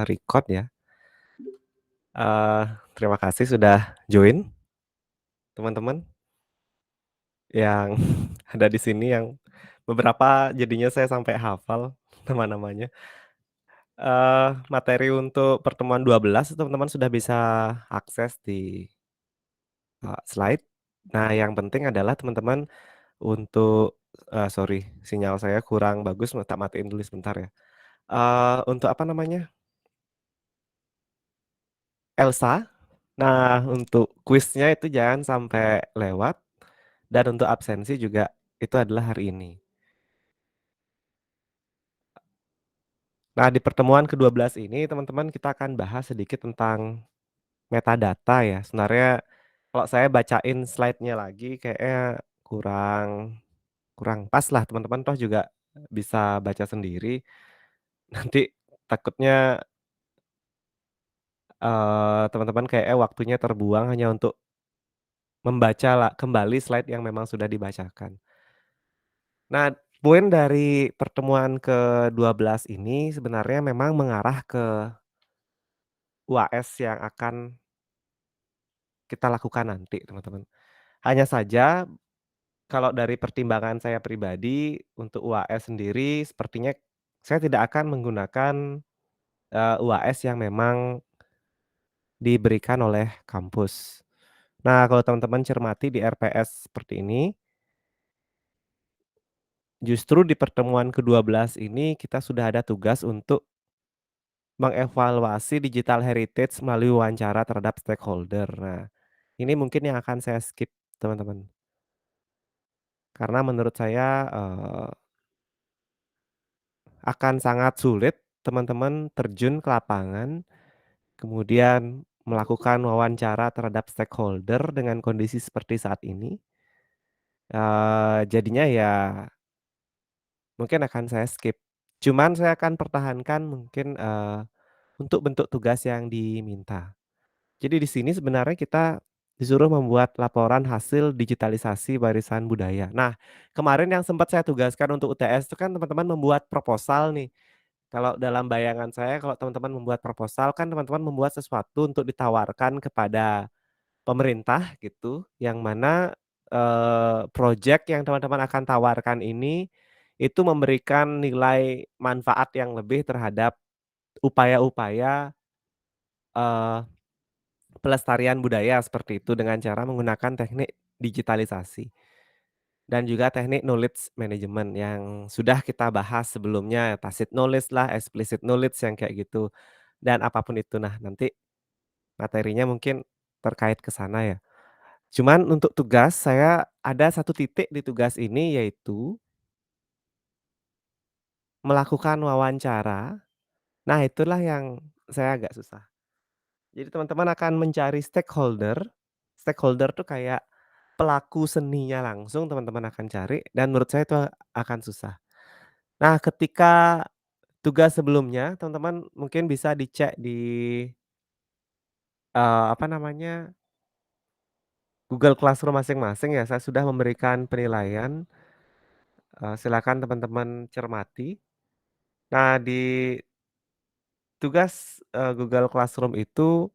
Record ya. Eee, Terima kasih sudah join teman-teman yang ada di sini yang beberapa jadinya saya sampai hafal nama-namanya. Materi untuk pertemuan 12 teman-teman sudah bisa akses di, slide. Nah, yang penting adalah teman-teman untuk sorry sinyal saya kurang bagus, tak matiin dulu sebentar ya. Untuk apa namanya, Elsa, nah untuk kuisnya itu jangan sampai lewat. Dan untuk absensi juga itu adalah hari ini. Nah, di pertemuan ke-12 ini teman-teman kita akan bahas sedikit tentang metadata ya. Sebenarnya kalau saya bacain slide-nya lagi kayaknya kurang kurang pas lah teman-teman toh juga bisa baca sendiri. Nanti takutnya, teman-teman kayaknya waktunya terbuang hanya untuk membaca kembali slide yang memang sudah dibacakan. Nah, poin dari pertemuan ke-12 ini sebenarnya memang mengarah ke UAS yang akan kita lakukan nanti, teman-teman. Hanya saja kalau dari pertimbangan saya pribadi untuk UAS sendiri sepertinya saya tidak akan menggunakan, UAS yang memang diberikan oleh kampus. Nah, kalau teman-teman cermati di RPS seperti ini, justru di pertemuan ke-12 ini kita sudah ada tugas untuk mengevaluasi digital heritage melalui wawancara terhadap stakeholder. Nah, ini mungkin yang akan saya skip, teman-teman. Karena menurut saya, akan sangat sulit teman-teman terjun ke lapangan, kemudian melakukan wawancara terhadap stakeholder dengan kondisi seperti saat ini. Jadinya ya mungkin akan saya skip. Cuman saya akan pertahankan mungkin, untuk bentuk tugas yang diminta. Jadi di sini sebenarnya kita disuruh membuat laporan hasil digitalisasi warisan budaya. Nah, kemarin yang sempat saya tugaskan untuk UTS itu kan teman-teman membuat proposal nih. Kalau dalam bayangan saya kalau teman-teman membuat proposal kan teman-teman membuat sesuatu untuk ditawarkan kepada pemerintah gitu, yang mana, projek yang teman-teman akan tawarkan ini, itu memberikan nilai manfaat yang lebih terhadap upaya-upaya, eee, pelestarian budaya seperti itu dengan cara menggunakan teknik digitalisasi. Dan juga teknik knowledge management yang sudah kita bahas sebelumnya, tacit knowledge lah, explicit knowledge yang kayak gitu, dan apapun itu. Nah, nanti materinya mungkin terkait ke sana ya. Cuman untuk tugas saya ada satu titik di tugas ini yaitu melakukan wawancara. Nah, itulah yang saya agak susah. Jadi teman-teman akan mencari stakeholder, stakeholder tuh kayak pelaku seninya langsung teman-teman akan cari dan menurut saya itu akan susah. Nah, ketika tugas sebelumnya, teman-teman mungkin bisa dicek di, apa namanya, Google Classroom masing-masing ya, saya sudah memberikan penilaian, silakan teman-teman cermati. Nah, di tugas, Google Classroom itu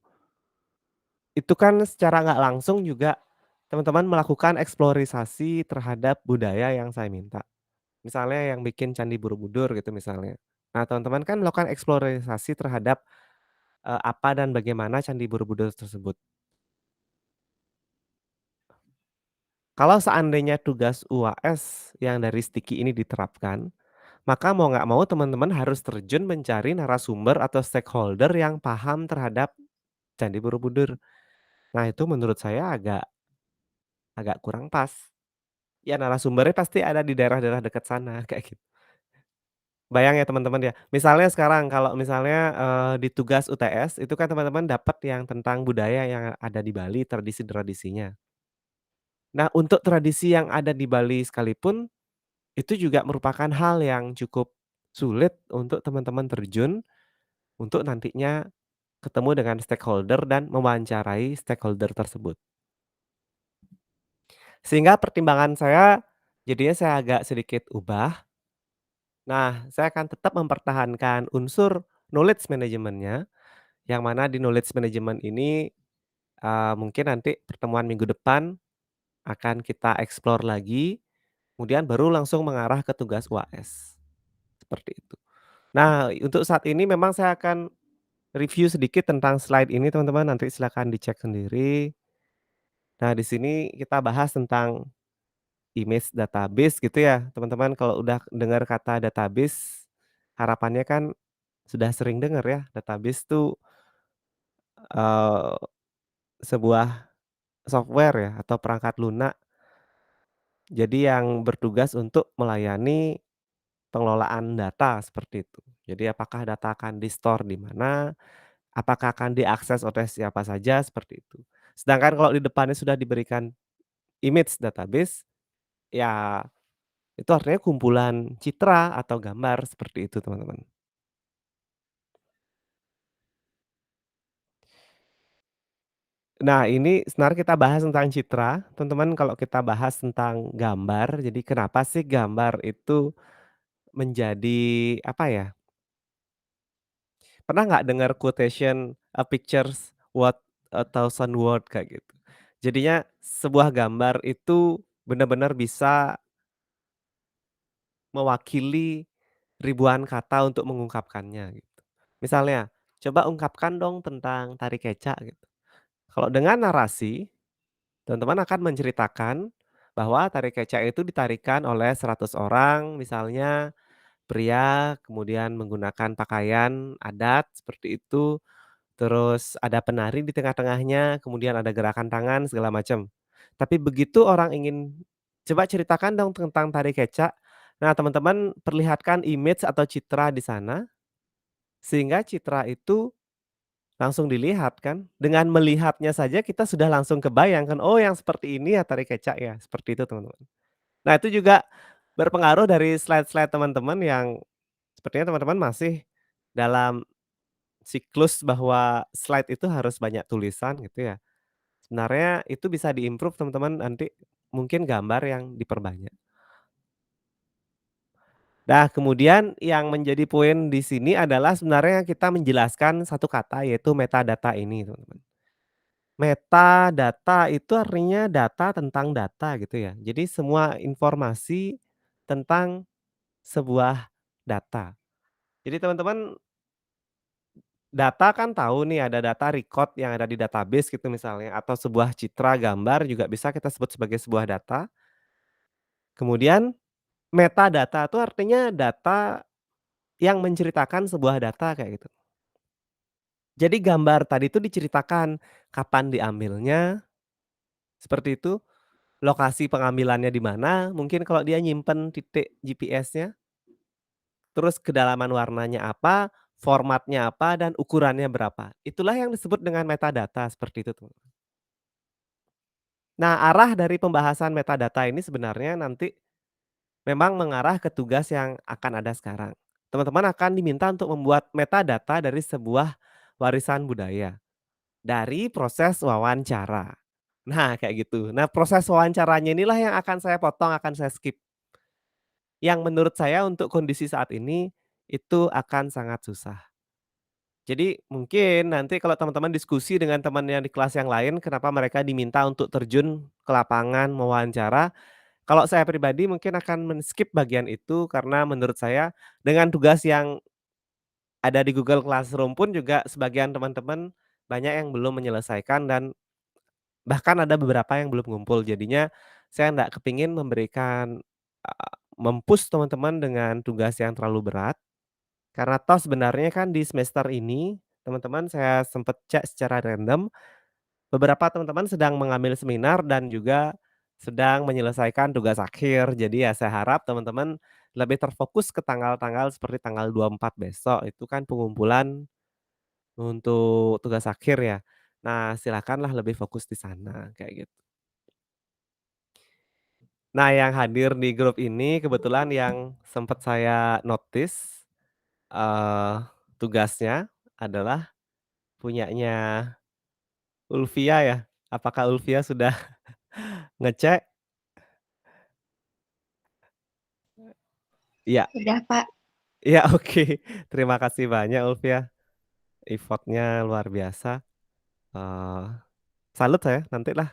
kan secara nggak langsung juga teman-teman melakukan eksplorisasi terhadap budaya yang saya minta. Misalnya yang bikin Candi Borobudur gitu misalnya. Nah, teman-teman kan melakukan eksplorisasi terhadap, apa dan bagaimana Candi Borobudur tersebut. Kalau seandainya tugas UAS yang dari sticky ini diterapkan, maka mau nggak mau teman-teman harus terjun mencari narasumber atau stakeholder yang paham terhadap Candi Borobudur. Nah, itu menurut saya agak agak kurang pas. Ya narasumbernya pasti ada di daerah-daerah dekat sana, kayak gitu. Bayang ya teman-teman ya, misalnya sekarang kalau misalnya, di tugas UTS itu kan teman-teman dapat yang tentang budaya yang ada di Bali, tradisi-tradisinya. Nah, untuk tradisi yang ada di Bali sekalipun, itu juga merupakan hal yang cukup sulit untuk teman-teman terjun, untuk nantinya ketemu dengan stakeholder dan mewawancarai stakeholder tersebut. Sehingga pertimbangan saya, jadinya saya agak sedikit ubah. Nah, saya akan tetap mempertahankan unsur knowledge management-nya, yang mana di knowledge management ini, mungkin nanti pertemuan minggu depan akan kita explore lagi, kemudian baru langsung mengarah ke tugas UAS, seperti itu. Nah, untuk saat ini memang saya akan review sedikit tentang slide ini teman-teman, nanti silakan dicek sendiri. Nah, di sini kita bahas tentang image database gitu ya, teman-teman kalau udah dengar kata database, harapannya kan sudah sering dengar ya, database tuh, eee, sebuah software ya atau perangkat lunak, jadi yang bertugas untuk melayani pengelolaan data seperti itu. Jadi apakah data akan di-store di mana, apakah akan diakses oleh siapa saja, seperti itu. Sedangkan kalau di depannya sudah diberikan image database, ya itu artinya kumpulan citra atau gambar seperti itu, teman-teman. Nah, ini sebenarnya kita bahas tentang citra, teman-teman kalau kita bahas tentang gambar, jadi kenapa sih gambar itu menjadi, apa ya, pernah nggak dengar quotation, "pictures what a thousand word" kayak gitu. Jadinya sebuah gambar itu benar-benar bisa mewakili ribuan kata untuk mengungkapkannya gitu. Misalnya, "Coba ungkapkan dong tentang tari kecak," gitu. Kalau dengan narasi, teman-teman akan menceritakan bahwa tari kecak itu ditarikan oleh 100 orang misalnya, pria, kemudian menggunakan pakaian adat seperti itu, terus ada penari di tengah-tengahnya, kemudian ada gerakan tangan segala macam. Tapi begitu orang ingin, "Coba ceritakan dong tentang tari kecak." Nah, teman-teman perlihatkan image atau citra di sana, sehingga citra itu langsung dilihat kan. Dengan melihatnya saja kita sudah langsung kebayang kan, "Oh yang seperti ini ya tari kecak ya." Seperti itu, teman-teman. Nah, itu juga berpengaruh dari slide-slide teman-teman yang sepertinya teman-teman masih dalam siklus bahwa slide itu harus banyak tulisan gitu ya. Sebenarnya itu bisa di-improve teman-teman nanti mungkin gambar yang diperbanyak. Nah, kemudian yang menjadi poin di sini adalah sebenarnya kita menjelaskan satu kata yaitu metadata ini, teman-teman. Metadata itu artinya data tentang data gitu ya. Jadi semua informasi tentang sebuah data. Jadi teman-teman, data kan tahu nih ada data record yang ada di database gitu misalnya atau sebuah citra, gambar juga bisa kita sebut sebagai sebuah data. Kemudian metadata itu artinya data yang menceritakan sebuah data kayak gitu. Jadi gambar tadi itu diceritakan kapan diambilnya, seperti itu, lokasi pengambilannya di mana, mungkin kalau dia nyimpen titik GPS-nya, terus kedalaman warnanya apa, formatnya apa, dan ukurannya berapa. Itulah yang disebut dengan metadata seperti itu, tuh. Nah, arah dari pembahasan metadata ini sebenarnya nanti memang mengarah ke tugas yang akan ada sekarang. Teman-teman akan diminta untuk membuat metadata dari sebuah warisan budaya, dari proses wawancara. Nah, kayak gitu. Nah, proses wawancaranya inilah yang akan saya potong, akan saya skip. Yang menurut saya untuk kondisi saat ini, itu akan sangat susah. Jadi mungkin nanti kalau teman-teman diskusi dengan teman yang di kelas yang lain, kenapa mereka diminta untuk terjun ke lapangan mewawancara, kalau saya pribadi mungkin akan men-skip bagian itu karena menurut saya dengan tugas yang ada di Google Classroom pun juga sebagian teman-teman banyak yang belum menyelesaikan dan bahkan ada beberapa yang belum ngumpul. Jadinya saya ndak kepingin memberikan, mem-push teman-teman dengan tugas yang terlalu berat, karena toh sebenarnya kan di semester ini, teman-teman saya sempet cek secara random, beberapa teman-teman sedang mengambil seminar dan juga sedang menyelesaikan tugas akhir. Jadi ya saya harap teman-teman lebih terfokus ke tanggal-tanggal seperti tanggal 24 besok, itu kan pengumpulan untuk tugas akhir ya. Nah, silakanlah lebih fokus di sana, kayak gitu. Nah, yang hadir di grup ini kebetulan yang sempat saya notice, eee, tugasnya adalah punyanya Ulfia ya. Apakah Ulfia sudah ngecek? Iya. Udah, Pak. Iya, oke. Terima kasih banyak Ulfia, effort-nya luar biasa, eee, salut saya, nantilah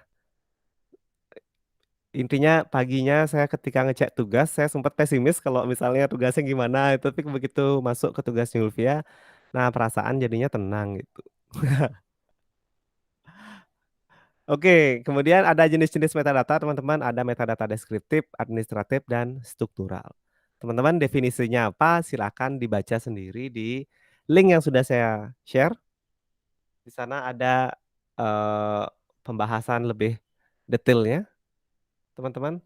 intinya paginya saya ketika ngecek tugas, saya sempat pesimis kalau misalnya tugasnya gimana, tapi begitu masuk ke tugasnya Ulfia, nah perasaan jadinya tenang gitu. Oke, kemudian ada jenis-jenis metadata teman-teman, ada metadata deskriptif, administratif, dan struktural. Teman-teman definisinya apa, silakan dibaca sendiri di link yang sudah saya share. Di sana ada, eee, pembahasan lebih detailnya, teman-teman,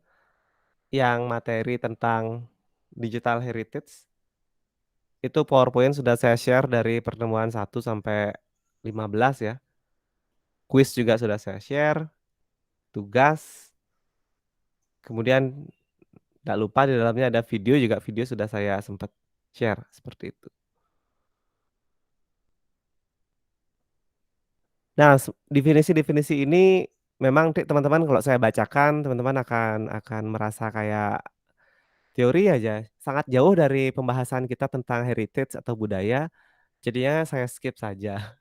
yang materi tentang digital heritage, itu PowerPoint sudah saya share dari pertemuan 1 sampai 15 ya. Kuis juga sudah saya share, tugas, kemudian nggak lupa di dalamnya ada video juga, video sudah saya sempat share, seperti itu. Nah, definisi-definisi ini memang teman-teman kalau saya bacakan, teman-teman akan merasa kayak teori aja, sangat jauh dari pembahasan kita tentang heritage atau budaya, jadinya saya skip saja.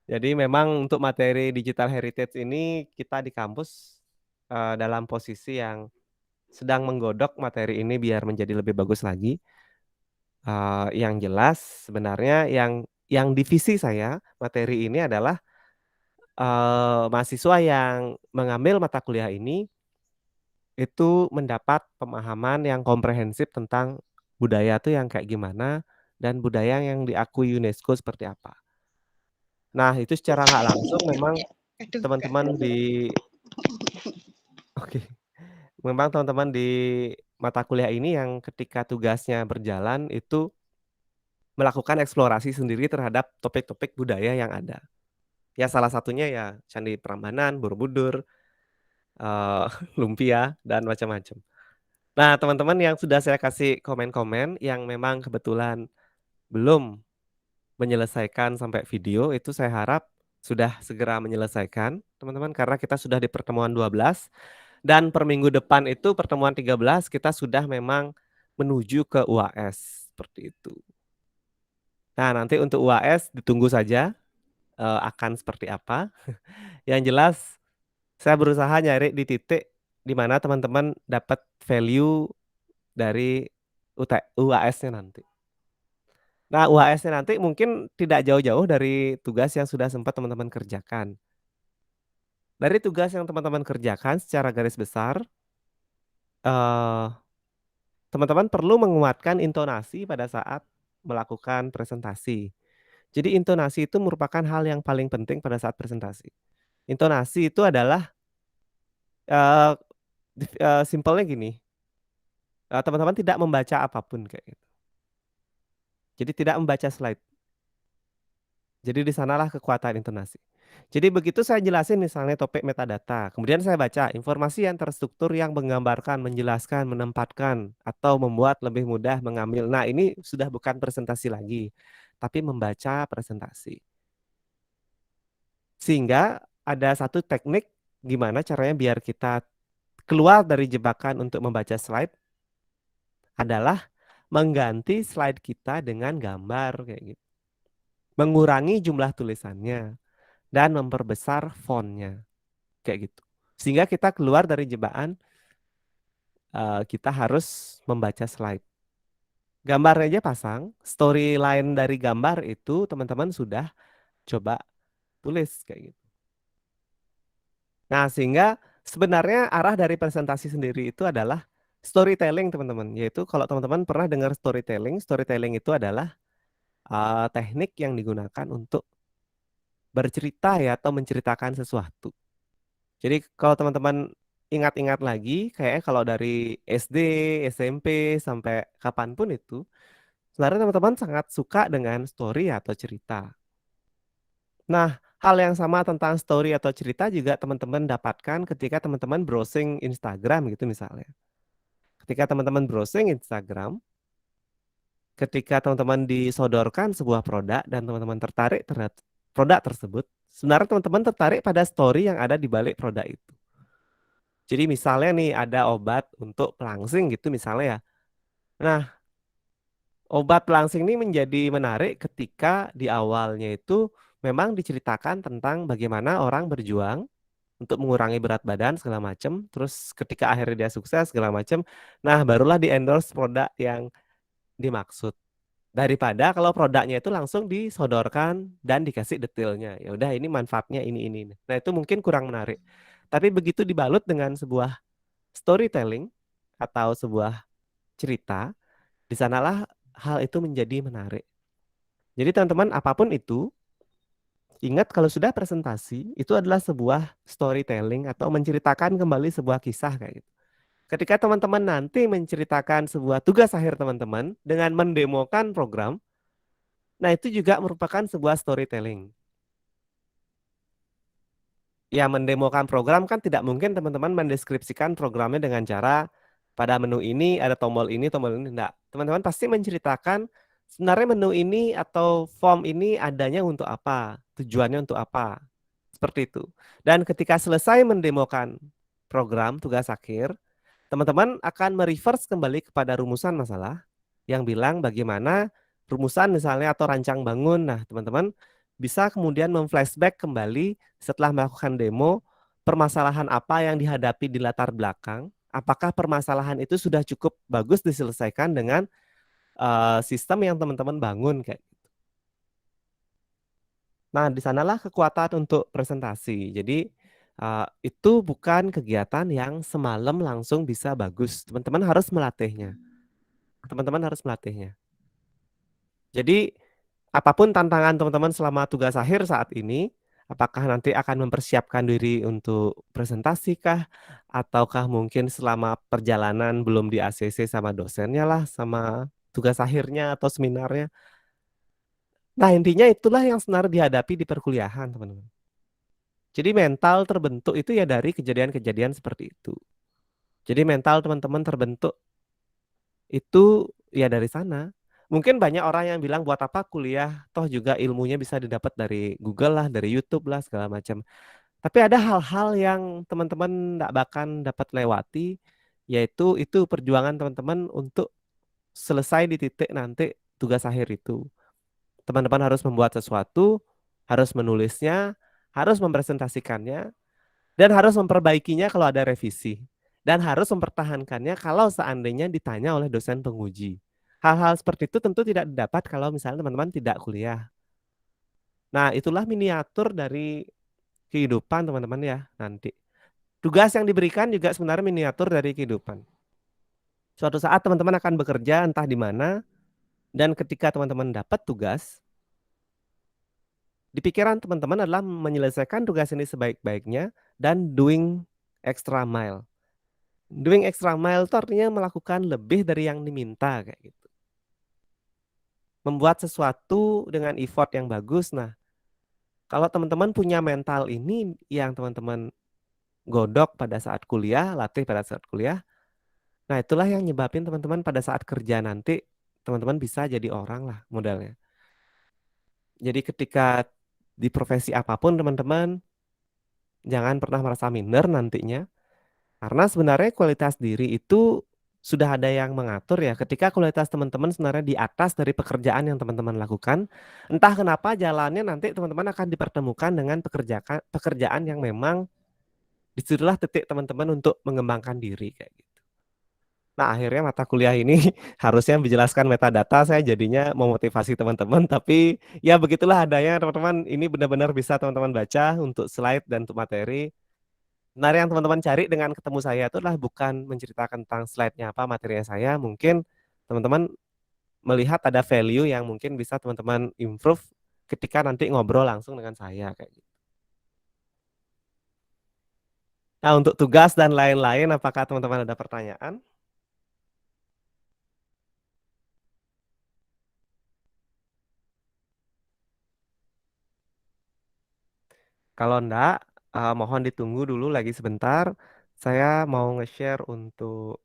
Jadi memang untuk materi digital heritage ini kita di kampus, dalam posisi yang sedang menggodok materi ini biar menjadi lebih bagus lagi. Yang jelas sebenarnya yang divisi saya, materi ini adalah, mahasiswa yang mengambil mata kuliah ini, itu mendapat pemahaman yang komprehensif tentang budaya tuh yang kayak gimana, dan budaya yang diakui UNESCO seperti apa. Nah, itu secara nggak langsung memang Aduh, Kak. teman-teman di oke, memang teman-teman di mata kuliah ini yang ketika tugasnya berjalan itu melakukan eksplorasi sendiri terhadap topik-topik budaya yang ada. Ya salah satunya ya Candi Prambanan, Borobudur, eee, lumpia, dan macam-macam. Nah, teman-teman yang sudah saya kasih komen-komen yang memang kebetulan belum menyelesaikan sampai video, itu saya harap sudah segera menyelesaikan, teman-teman, karena kita sudah di pertemuan 12 dan per minggu depan itu pertemuan 13 kita sudah memang menuju ke UAS, seperti itu. Nah, nanti untuk UAS ditunggu saja, akan seperti apa. Yang jelas saya berusaha nyari di titik di mana teman-teman dapat value dari UAS-nya nanti. Nah, UAS-nya nanti mungkin tidak jauh-jauh dari tugas yang sudah sempat teman-teman kerjakan. Dari tugas yang teman-teman kerjakan secara garis besar, eee, teman-teman perlu menguatkan intonasi pada saat melakukan presentasi. Jadi intonasi itu merupakan hal yang paling penting pada saat presentasi. Intonasi itu adalah, eee, simpelnya gini, teman-teman tidak membaca apapun kayak gitu. Jadi tidak membaca slide. Jadi di sanalah kekuatan intonasi. Jadi begitu saya jelasin misalnya topik metadata, kemudian saya baca informasi yang terstruktur yang menggambarkan, menjelaskan, menempatkan, atau membuat lebih mudah mengambil. Nah, ini sudah bukan presentasi lagi, tapi membaca presentasi. Sehingga ada satu teknik gimana caranya biar kita keluar dari jebakan untuk membaca slide adalah mengganti slide kita dengan gambar kayak gitu. Mengurangi jumlah tulisannya dan memperbesar font-nya, kayak gitu. Sehingga kita keluar dari jebakan, kita harus membaca slide. Gambarnya aja pasang, storyline dari gambar itu teman-teman sudah coba tulis kayak gitu. Nah, sehingga sebenarnya arah dari presentasi sendiri itu adalah storytelling teman-teman, yaitu kalau teman-teman pernah dengar storytelling, storytelling itu adalah, teknik yang digunakan untuk bercerita ya atau menceritakan sesuatu. Jadi kalau teman-teman ingat-ingat lagi, kayaknya kalau dari SD, SMP, sampai kapanpun itu, sebenarnya teman-teman sangat suka dengan story atau cerita. Nah, hal yang sama tentang story atau cerita juga teman-teman dapatkan ketika teman-teman browsing Instagram gitu misalnya. Ketika teman-teman browsing Instagram, ketika teman-teman disodorkan sebuah produk dan teman-teman tertarik terhadap produk tersebut, sebenarnya teman-teman tertarik pada story yang ada di balik produk itu. Jadi misalnya nih ada obat untuk pelangsing gitu misalnya ya. Nah, Obat pelangsing ini menjadi menarik ketika di awalnya itu memang diceritakan tentang bagaimana orang berjuang untuk mengurangi berat badan segala macam, terus ketika akhirnya dia sukses segala macam, nah barulah di-endorse produk yang dimaksud. Daripada kalau produknya itu langsung disodorkan dan dikasih detailnya. Ya udah ini manfaatnya ini. Nah, itu mungkin kurang menarik. Tapi begitu dibalut dengan sebuah storytelling atau sebuah cerita, di sanalah hal itu menjadi menarik. Jadi teman-teman apapun itu, ingat kalau sudah presentasi, itu adalah sebuah storytelling atau menceritakan kembali sebuah kisah kayak gitu. Ketika teman-teman nanti menceritakan sebuah tugas akhir teman-teman dengan mendemokan program, nah itu juga merupakan sebuah storytelling. Ya, mendemokan program kan tidak mungkin teman-teman mendeskripsikan programnya dengan cara pada menu ini ada tombol ini. Enggak. Teman-teman pasti menceritakan sebenarnya menu ini atau form ini adanya untuk apa, tujuannya untuk apa. Seperti itu. Dan ketika selesai mendemokan program tugas akhir, teman-teman akan mereverse kembali kepada rumusan masalah yang bilang bagaimana rumusan misalnya atau rancang bangun. Nah, teman-teman bisa kemudian memflashback kembali setelah melakukan demo permasalahan apa yang dihadapi di latar belakang. Apakah permasalahan itu sudah cukup bagus diselesaikan dengan sistem yang teman-teman bangun kayak. Nah, di sanalah kekuatan untuk presentasi. Jadi itu bukan kegiatan yang semalam langsung bisa bagus. Teman-teman harus melatihnya. Teman-teman harus melatihnya. Jadi apapun tantangan teman-teman selama tugas akhir saat ini, apakah nanti akan mempersiapkan diri untuk presentasi kah? Ataukah mungkin selama perjalanan belum di ACC sama dosennya lah, sama tugas akhirnya atau seminarnya. Nah, intinya itulah yang sebenarnya dihadapi di perkuliahan, teman-teman. Jadi mental terbentuk itu ya dari kejadian-kejadian seperti itu. Jadi mental teman-teman terbentuk itu ya dari sana. Mungkin banyak orang yang bilang buat apa kuliah, toh juga ilmunya bisa didapat dari Google lah, dari YouTube lah segala macam. Tapi ada hal-hal yang teman-teman tidak bahkan dapat lewati, yaitu itu perjuangan teman-teman untuk selesai di titik nanti tugas akhir itu. Teman-teman harus membuat sesuatu, harus menulisnya, harus mempresentasikannya, dan harus memperbaikinya kalau ada revisi. Dan harus mempertahankannya kalau seandainya ditanya oleh dosen penguji. Hal-hal seperti itu tentu tidak didapat kalau misalnya teman-teman tidak kuliah. Nah, itulah miniatur dari kehidupan teman-teman ya nanti. Tugas yang diberikan juga sebenarnya miniatur dari kehidupan. Suatu saat teman-teman akan bekerja entah di mana, dan ketika teman-teman dapat tugas, di pikiran teman-teman adalah menyelesaikan tugas ini sebaik-baiknya dan doing extra mile. Doing extra mile itu artinya melakukan lebih dari yang diminta kayak gitu. Membuat sesuatu dengan effort yang bagus. Nah, kalau teman-teman punya mental ini yang teman-teman godok pada saat kuliah, latih pada saat kuliah, nah itulah yang nyebabin teman-teman pada saat kerja nanti teman-teman bisa jadi orang lah modalnya. Jadi ketika di profesi apapun teman-teman jangan pernah merasa minder nantinya. Karena sebenarnya kualitas diri itu sudah ada yang mengatur ya. Ketika kualitas teman-teman sebenarnya di atas dari pekerjaan yang teman-teman lakukan, entah kenapa jalannya nanti teman-teman akan dipertemukan dengan pekerjaan yang memang disitulah titik teman-teman untuk mengembangkan diri kayak gitu. Nah, akhirnya mata kuliah ini harusnya menjelaskan metadata, saya jadinya memotivasi teman-teman, tapi ya begitulah adanya teman-teman. Ini benar-benar bisa teman-teman baca untuk slide dan untuk materi. Nah, yang teman-teman cari dengan ketemu saya itu adalah bukan menceritakan tentang slide-nya apa, materinya saya. Mungkin teman-teman melihat ada value yang mungkin bisa teman-teman improve ketika nanti ngobrol langsung dengan saya kayak gitu. Nah, untuk tugas dan lain-lain, apakah teman-teman ada pertanyaan? Kalau enggak, mohon ditunggu dulu lagi sebentar. Saya mau nge-share untuk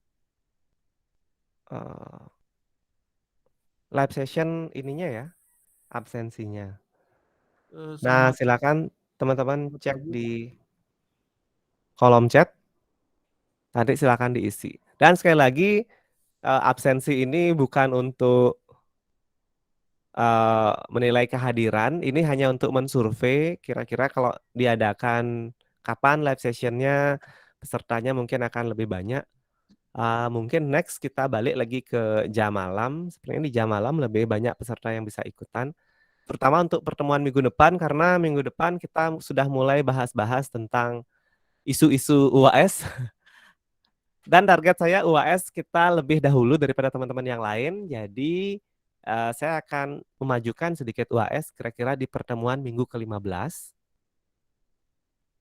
eh, live session ininya ya, absensinya. Nah, Selamat silakan teman-teman cek pagi, di Pak. kolom chat. Nanti silakan diisi. Dan sekali lagi, absensi ini bukan untuk menilai kehadiran ini hanya untuk mensurvei kira-kira kalau diadakan kapan live sessionnya, pesertanya mungkin akan lebih banyak. Mungkin next kita balik lagi ke jam malam, sepertinya di jam malam lebih banyak peserta yang bisa ikutan, terutama untuk pertemuan minggu depan karena minggu depan kita sudah mulai bahas-bahas tentang isu-isu UAS. Dan target saya UAS kita lebih dahulu daripada teman-teman yang lain. Jadi saya akan memajukan sedikit UAS kira-kira di pertemuan minggu ke-15.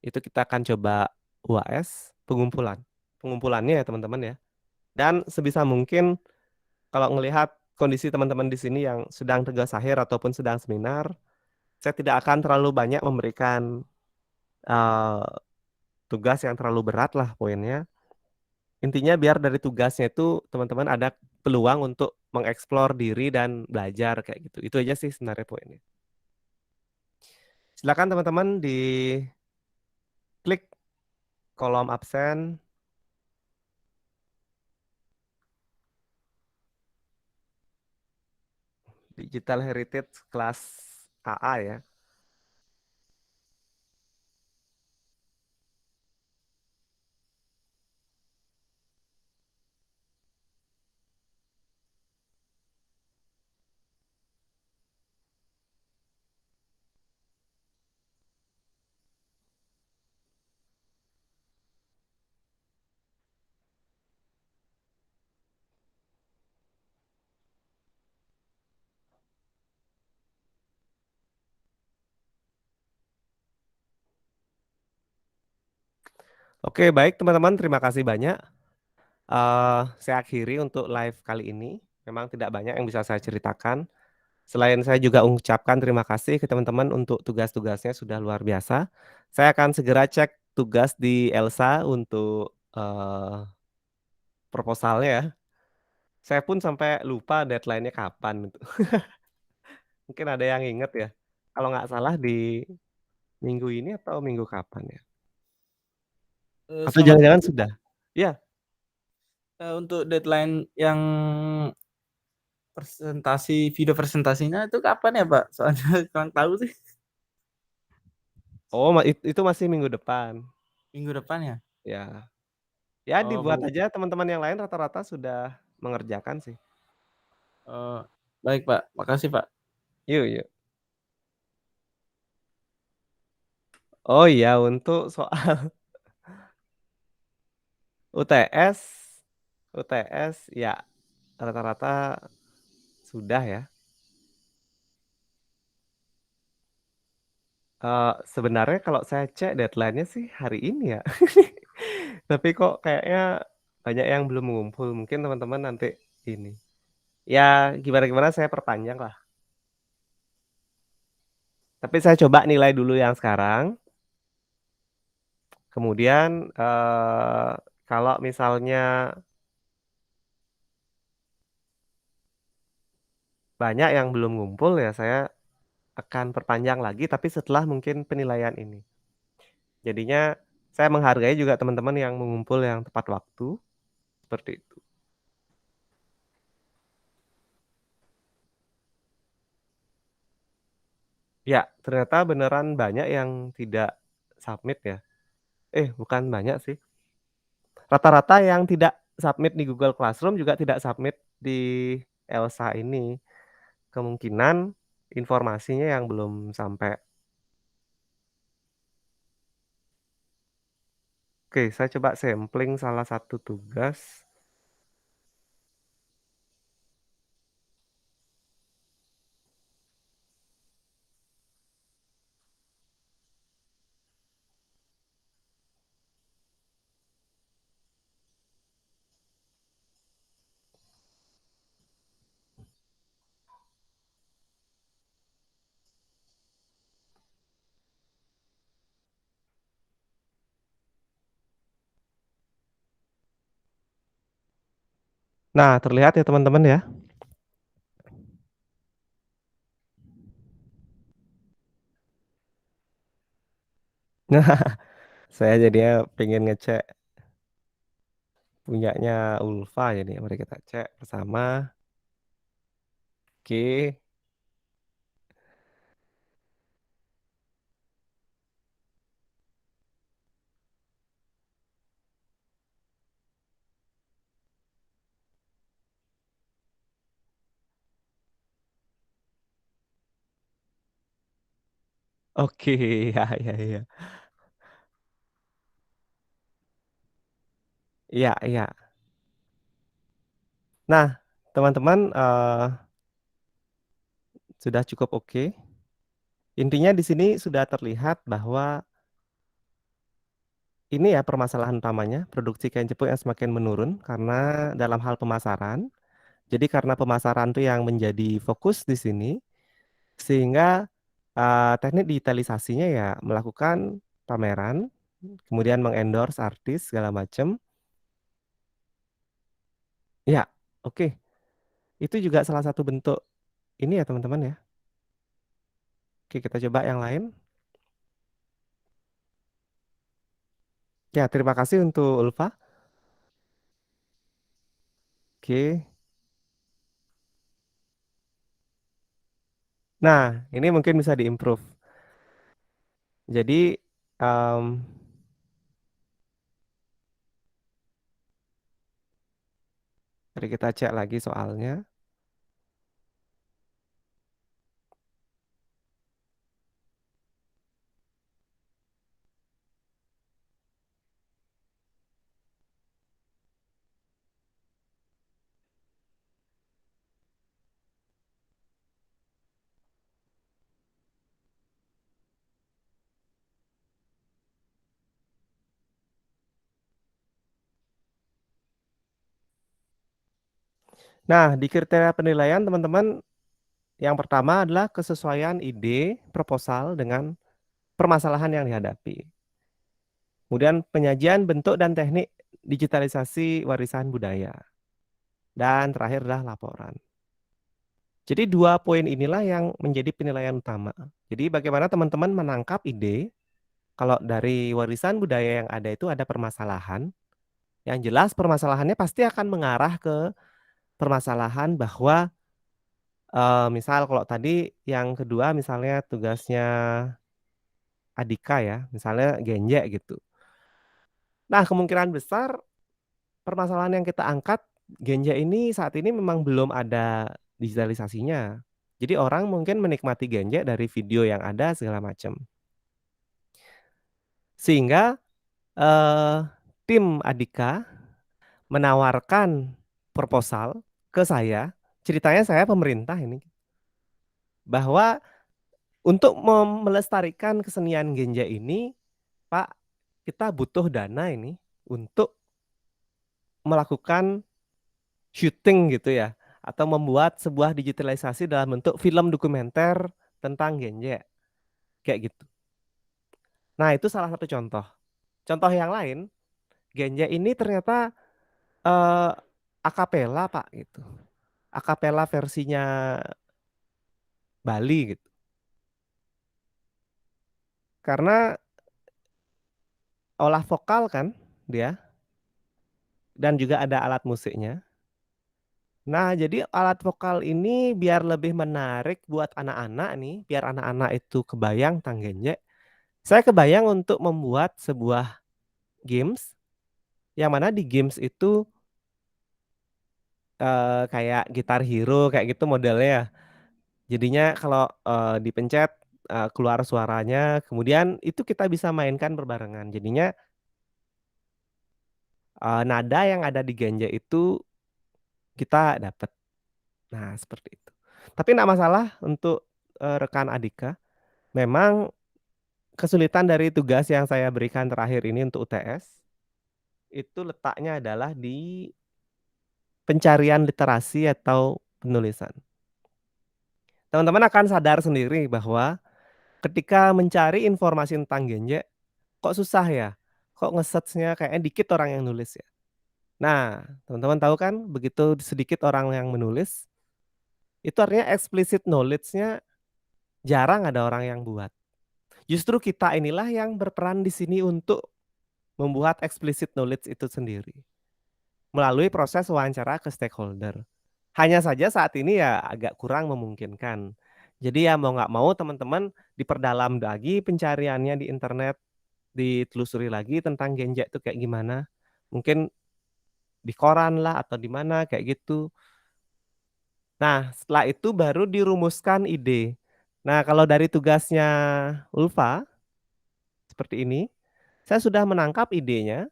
Itu kita akan coba UAS pengumpulan. Pengumpulannya ya teman-teman ya. Dan sebisa mungkin kalau melihat kondisi teman-teman di sini yang sedang tugas akhir ataupun sedang seminar, saya tidak akan terlalu banyak memberikan eh, tugas yang terlalu berat lah poinnya. Intinya biar dari tugasnya itu teman-teman ada peluang untuk mengeksplor diri dan belajar kayak gitu. Itu aja sih sebenarnya poinnya. Silakan teman-teman di klik kolom absen Digital Heritage kelas AA ya. Oke, baik teman-teman, terima kasih banyak. Saya akhiri untuk live kali ini. Memang tidak banyak yang bisa saya ceritakan. Selain saya juga mengucapkan terima kasih ke teman-teman untuk tugas-tugasnya sudah luar biasa. Saya akan segera cek tugas di Elsa untuk proposalnya ya. Saya pun sampai lupa deadline-nya kapan. Mungkin ada yang inget ya. Kalau nggak salah di minggu ini atau minggu kapan ya? Atau Sama jangan-jangan itu sudah? Ya. untuk deadline yang presentasi video presentasinya itu kapan ya Pak? Soalnya kurang tahu sih. Oh, itu masih minggu depan. Minggu depan ya? Ya. Ya Oh, dibuat aja teman-teman yang lain rata-rata sudah mengerjakan sih. oh, baik Pak. Makasih Pak. Yuk, yuk. Oh iya, untuk soal UTS, UTS ya rata-rata sudah ya. Sebenarnya kalau saya cek deadline-nya sih hari ini ya. Tapi kok kayaknya banyak yang belum mengumpul. Mungkin teman-teman nanti ini. Ya gimana-gimana saya perpanjang lah. Tapi saya coba nilai dulu yang sekarang. Kemudian kalau misalnya banyak yang belum ngumpul ya saya akan perpanjang lagi. Tapi setelah mungkin penilaian ini. Jadinya saya menghargai juga teman-teman yang mengumpul yang tepat waktu. Seperti itu. Ya, ternyata beneran banyak yang tidak submit ya. Bukan banyak sih. Rata-rata yang tidak submit di Google Classroom juga tidak submit di Elsa ini. Kemungkinan informasinya yang belum sampai. Oke, saya coba sampling salah satu tugas. Nah, terlihat ya teman-teman ya. Nah, saya jadinya pengen ngecek punyanya Ulfa jadi mari kita cek bersama. Oke. Oke, ya ya ya. Iya iya. Nah, teman-teman, sudah cukup oke. Intinya di sini sudah terlihat bahwa ini ya permasalahan utamanya, produksi kain cepuk yang semakin menurun karena dalam hal pemasaran. Jadi karena pemasaran tuh yang menjadi fokus di sini, sehingga teknik digitalisasinya ya melakukan pameran, kemudian mengendorse artis segala macam. Ya, oke. Itu juga salah satu bentuk ini ya teman-teman ya. Oke, kita coba yang lain. Ya, terima kasih untuk Ulfa. Oke. Nah, ini mungkin bisa diimprove. Jadi, em, mari kita cek lagi soalnya. Nah, di kriteria penilaian teman-teman, yang pertama adalah kesesuaian ide proposal dengan permasalahan yang dihadapi. Kemudian penyajian bentuk dan teknik digitalisasi warisan budaya. Dan terakhir adalah laporan. Jadi dua poin inilah yang menjadi penilaian utama. Jadi bagaimana teman-teman menangkap ide kalau dari warisan budaya yang ada itu ada permasalahan. Yang jelas permasalahannya pasti akan mengarah ke permasalahan bahwa misal kalau tadi yang kedua misalnya tugasnya Adika ya, misalnya Genjek gitu. Nah, kemungkinan besar permasalahan yang kita angkat Genjek ini saat ini memang belum ada digitalisasinya. Jadi orang mungkin menikmati Genjek dari video yang ada segala macam. Sehingga eh, tim Adika menawarkan proposal ke saya. Ceritanya saya pemerintah ini bahwa untuk melestarikan kesenian Genjek ini, Pak, kita butuh dana ini untuk melakukan syuting gitu ya, atau membuat sebuah digitalisasi dalam bentuk film dokumenter tentang Genjek, kayak gitu. Nah, itu salah satu contoh. Contoh yang lain, Genjek ini ternyata eh, akapela, Pak, gitu. Akapela versinya Bali gitu. Karena olah vokal kan dia dan juga ada alat musiknya. Nah, jadi alat vokal ini biar lebih menarik buat anak-anak nih, biar anak-anak itu kebayang tanggenjek. Saya kebayang untuk membuat sebuah games, yang mana di games itu kayak Gitar Hero kayak gitu modelnya. Jadinya kalau dipencet keluar suaranya, kemudian itu kita bisa mainkan berbarengan. Jadinya nada yang ada di genjek itu kita dapat. Nah, seperti itu. Tapi tidak masalah untuk rekan Adika. Memang kesulitan dari tugas yang saya berikan terakhir ini untuk UTS itu letaknya adalah di pencarian literasi atau penulisan. Teman-teman akan sadar sendiri bahwa ketika mencari informasi tentang genjek, kok susah ya? Kok nge-search-nya kayaknya dikit orang yang nulis ya? Nah, teman-teman tahu kan begitu sedikit orang yang menulis, itu artinya explicit knowledge-nya jarang ada orang yang buat. Justru kita inilah yang berperan di sini untuk membuat explicit knowledge itu sendiri melalui proses wawancara ke stakeholder. Hanya saja saat ini ya agak kurang memungkinkan. Jadi ya mau nggak mau teman-teman diperdalam lagi pencariannya di internet, ditelusuri lagi tentang genjek itu kayak gimana. Mungkin di koran lah atau di mana kayak gitu. Nah, setelah itu baru dirumuskan ide. Nah, kalau dari tugasnya Ulfa seperti ini, saya sudah menangkap idenya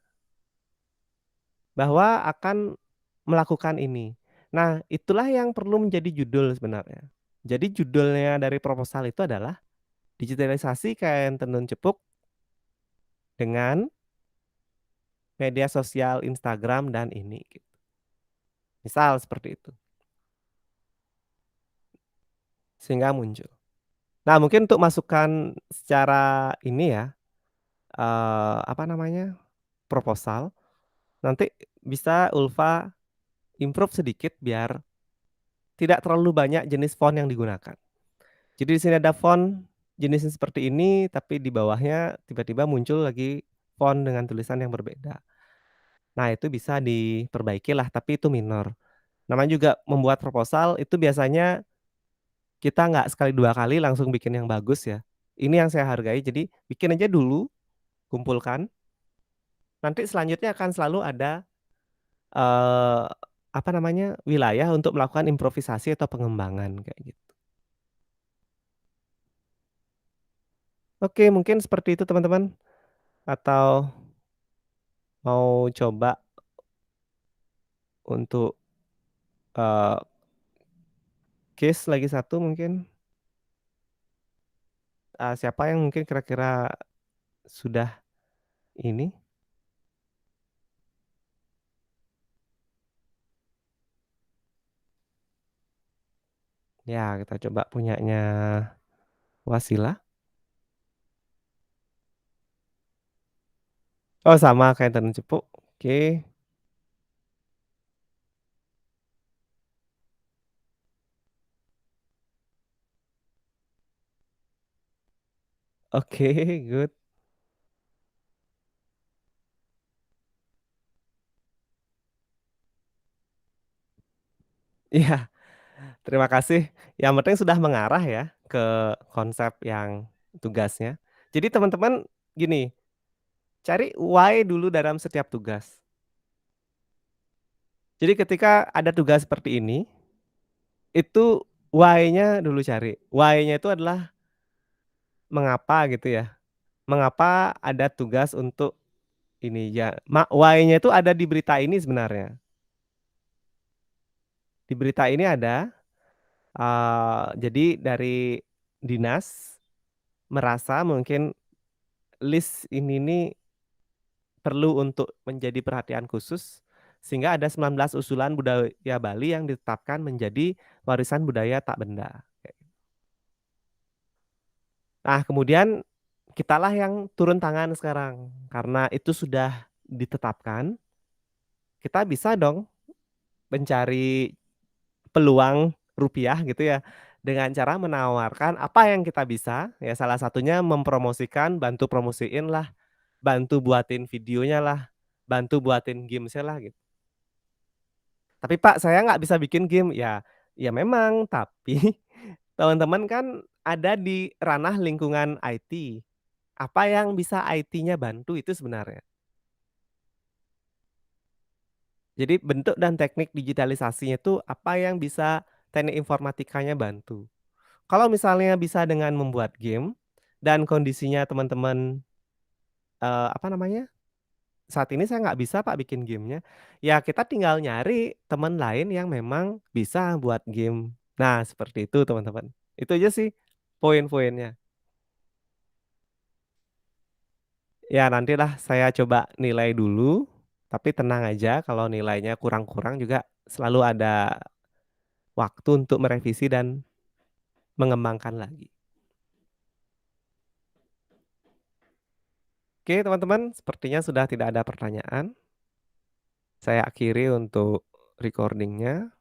bahwa akan melakukan ini. Nah, itulah yang perlu menjadi judul sebenarnya. Jadi judulnya dari proposal itu adalah digitalisasi kain tenun cepuk dengan media sosial Instagram dan ini gitu. Misal seperti itu, sehingga muncul. Nah, mungkin untuk masukan secara ini ya, apa namanya, proposal, nanti bisa Ulfa improve sedikit biar tidak terlalu banyak jenis font yang digunakan. Jadi di sini ada font jenisnya seperti ini, tapi di bawahnya tiba-tiba muncul lagi font dengan tulisan yang berbeda. Nah, itu bisa diperbaikilah, tapi itu minor. Namanya juga membuat proposal itu biasanya kita nggak sekali 2 kali langsung bikin yang bagus ya. Ini yang saya hargai, jadi bikin aja dulu, kumpulkan, nanti selanjutnya akan selalu ada, eee, apa namanya, wilayah untuk melakukan improvisasi atau pengembangan kayak gitu. Oke, mungkin seperti itu teman-teman, atau mau coba untuk, eee, case lagi satu mungkin, siapa yang mungkin kira-kira sudah ini, ya kita coba punyanya Wasila. Oh sama kayak tenun cepu, oke. Oke, good. Iya, terima kasih. Yang penting sudah mengarah ya ke konsep yang tugasnya. Jadi teman-teman gini, cari why dulu dalam setiap tugas. Jadi ketika ada tugas seperti ini, itu why-nya dulu cari. Why-nya itu adalah mengapa gitu ya. Mengapa ada tugas untuk ini ya, why-nya itu ada di berita ini sebenarnya. Di berita ini ada, jadi dari dinas merasa mungkin list ini nih perlu untuk menjadi perhatian khusus, sehingga ada 19 usulan budaya Bali yang ditetapkan menjadi warisan budaya tak benda. Nah, kemudian kitalah yang turun tangan sekarang, karena itu sudah ditetapkan, kita bisa dong mencari peluang rupiah gitu ya, dengan cara menawarkan apa yang kita bisa, ya salah satunya mempromosikan, bantu promosiin lah, bantu buatin videonya lah, bantu buatin games-nya lah gitu. "Tapi Pak, saya nggak bisa bikin game." Ya memang, tapi teman-teman kan ada di ranah lingkungan IT. Apa yang bisa IT-nya bantu itu sebenarnya. Jadi bentuk dan teknik digitalisasinya itu apa yang bisa teknik informatikanya bantu. Kalau misalnya bisa dengan membuat game dan kondisinya teman-teman, apa namanya, saat ini saya nggak bisa Pak bikin game-nya, ya kita tinggal nyari teman lain yang memang bisa buat game. Nah, seperti itu teman-teman. Itu aja sih poin-poinnya. Ya nantilah saya coba nilai dulu, tapi tenang aja kalau nilainya kurang-kurang juga selalu ada waktu untuk merevisi dan mengembangkan lagi. Oke teman-teman, sepertinya sudah tidak ada pertanyaan. Saya akhiri untuk recording-nya.